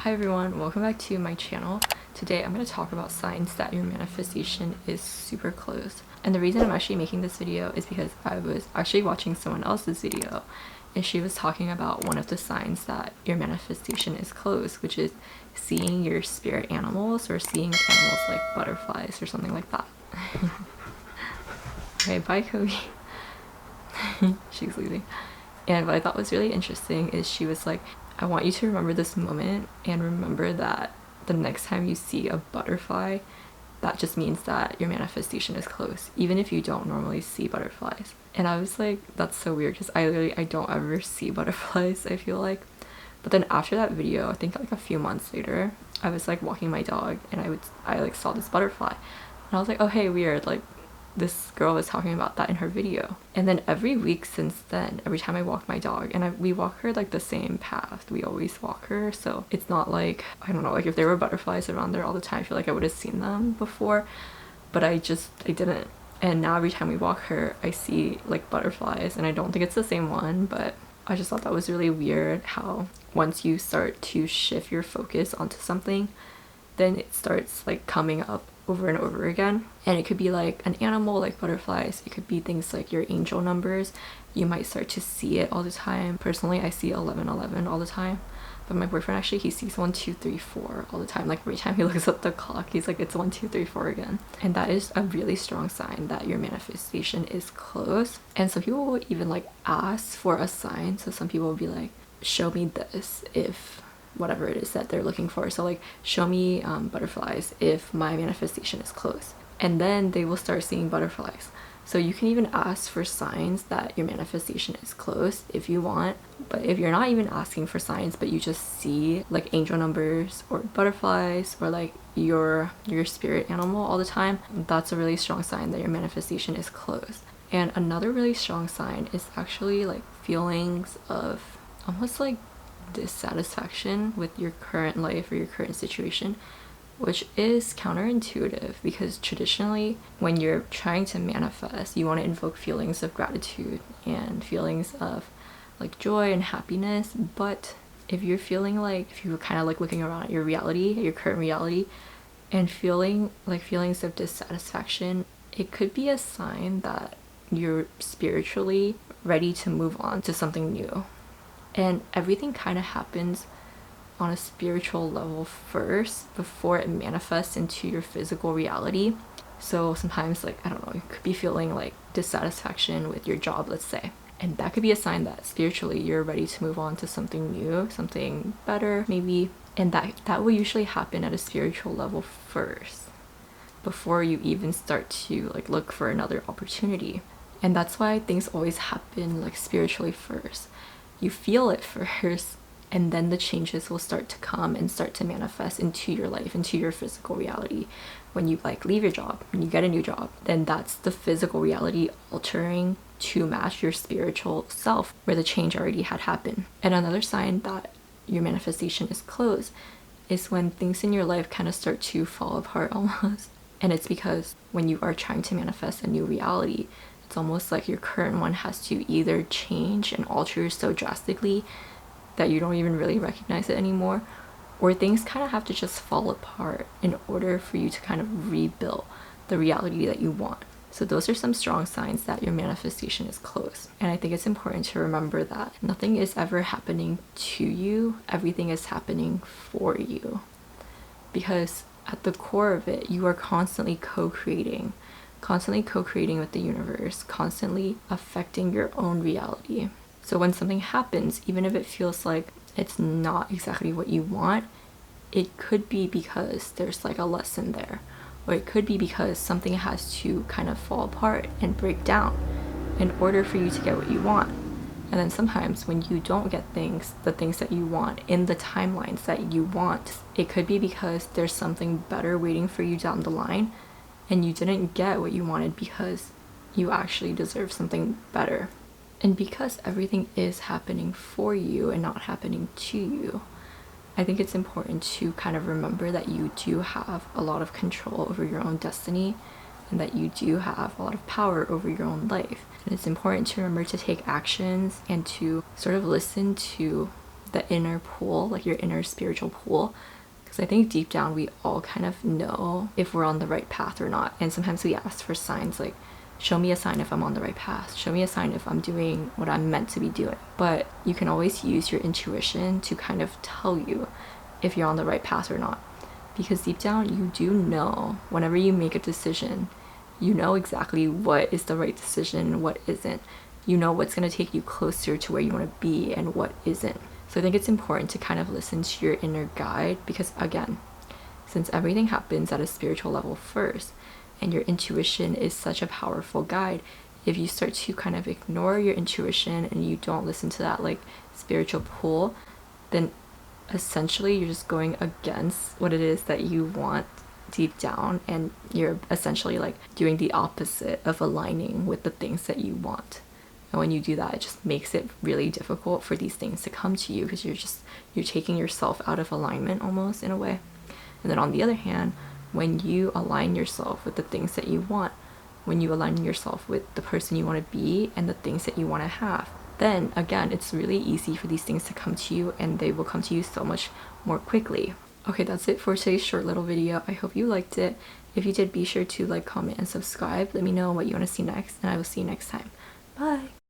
Hi everyone, welcome back to my channel. Today I'm going to talk about signs that your manifestation is super close. And the reason I'm actually making this video is because I was actually watching someone else's video and she was talking about one of the signs that your manifestation is close, which is seeing your spirit animals or seeing animals like butterflies or something like that. Okay, bye Kobe. She's leaving. And what I thought was really interesting is she was like, I want you to remember this moment and remember that the next time you see a butterfly, that just means that your manifestation is close, even if you don't normally see butterflies. And I was like, that's so weird because I don't ever see butterflies, I feel like. But then after that video, I think like a few months later, I was like walking my dog and I like saw this butterfly. And I was like, oh hey, weird, like this girl was talking about that in her video. And then every week since then, every time I walk my dog, and we walk her like the same path, we always walk her, so it's not like, I don't know, like if there were butterflies around there all the time, I feel like I would have seen them before, but I didn't. And now every time we walk her, I see like butterflies, and I don't think it's the same one, but I just thought that was really weird how once you start to shift your focus onto something, then it starts like coming up over and over again. And it could be like an animal like butterflies, it could be things like your angel numbers. You might start to see it all the time. Personally, I see 1111 all the time, but my boyfriend actually, he sees 1234 all the time. Like every time he looks at the clock, he's like, it's 1234 again. And that is a really strong sign that your manifestation is close. And some people will even like ask for a sign. So some people will be like, show me this if whatever it is that they're looking for. So like, show me butterflies if my manifestation is close. And then they will start seeing butterflies. So you can even ask for signs that your manifestation is close if you want. But if you're not even asking for signs, but you just see like angel numbers or butterflies or like your spirit animal all the time, that's a really strong sign that your manifestation is close. And another really strong sign is actually like feelings of almost like dissatisfaction with your current life or your current situation, which is counterintuitive because traditionally when you're trying to manifest, you want to invoke feelings of gratitude and feelings of like joy and happiness. But if you're feeling like, if you were kind of like looking around at your reality, at your current reality, and feeling like feelings of dissatisfaction, it could be a sign that you're spiritually ready to move on to something new. And everything kind of happens on a spiritual level first before it manifests into your physical reality. So sometimes, like, I don't know, you could be feeling like dissatisfaction with your job, let's say. And that could be a sign that spiritually you're ready to move on to something new, something better maybe. And that will usually happen at a spiritual level first before you even start to like look for another opportunity. And that's why things always happen like spiritually first. You feel it first, and then the changes will start to come and start to manifest into your life, into your physical reality. When you like leave your job and you get a new job, then that's the physical reality altering to match your spiritual self where the change already had happened. And another sign that your manifestation is close is when things in your life kind of start to fall apart almost. And it's because when you are trying to manifest a new reality, it's almost like your current one has to either change and alter so drastically that you don't even really recognize it anymore, or things kind of have to just fall apart in order for you to kind of rebuild the reality that you want. So those are some strong signs that your manifestation is close. And I think it's important to remember that nothing is ever happening to you, everything is happening for you. Because at the core of it, you are constantly co-creating with the universe, constantly affecting your own reality. So when something happens, even if it feels like it's not exactly what you want, it could be because there's like a lesson there, or it could be because something has to kind of fall apart and break down in order for you to get what you want. And then sometimes when you don't get the things that you want in the timelines that you want, it could be because there's something better waiting for you down the line, and you didn't get what you wanted because you actually deserve something better. And because everything is happening for you and not happening to you, I think it's important to kind of remember that you do have a lot of control over your own destiny and that you do have a lot of power over your own life. And it's important to remember to take actions and to sort of listen to the inner pull, like your inner spiritual pull. Because I think deep down we all kind of know if we're on the right path or not. And sometimes we ask for signs like, show me a sign if I'm on the right path. Show me a sign if I'm doing what I'm meant to be doing. But you can always use your intuition to kind of tell you if you're on the right path or not. Because deep down you do know, whenever you make a decision, you know exactly what is the right decision and what isn't. You know what's going to take you closer to where you want to be and what isn't. So I think it's important to kind of listen to your inner guide, because again, since everything happens at a spiritual level first, and your intuition is such a powerful guide, if you start to kind of ignore your intuition and you don't listen to that like spiritual pull, then essentially you're just going against what it is that you want deep down, and you're essentially like doing the opposite of aligning with the things that you want. And when you do that, it just makes it really difficult for these things to come to you, because you're taking yourself out of alignment almost, in a way. And then on the other hand, when you align yourself with the things that you want, when you align yourself with the person you want to be and the things that you want to have, then again, it's really easy for these things to come to you, and they will come to you so much more quickly. Okay, that's it for today's short little video. I hope you liked it. If you did, be sure to like, comment, and subscribe. Let me know what you want to see next, and I will see you next time. Bye!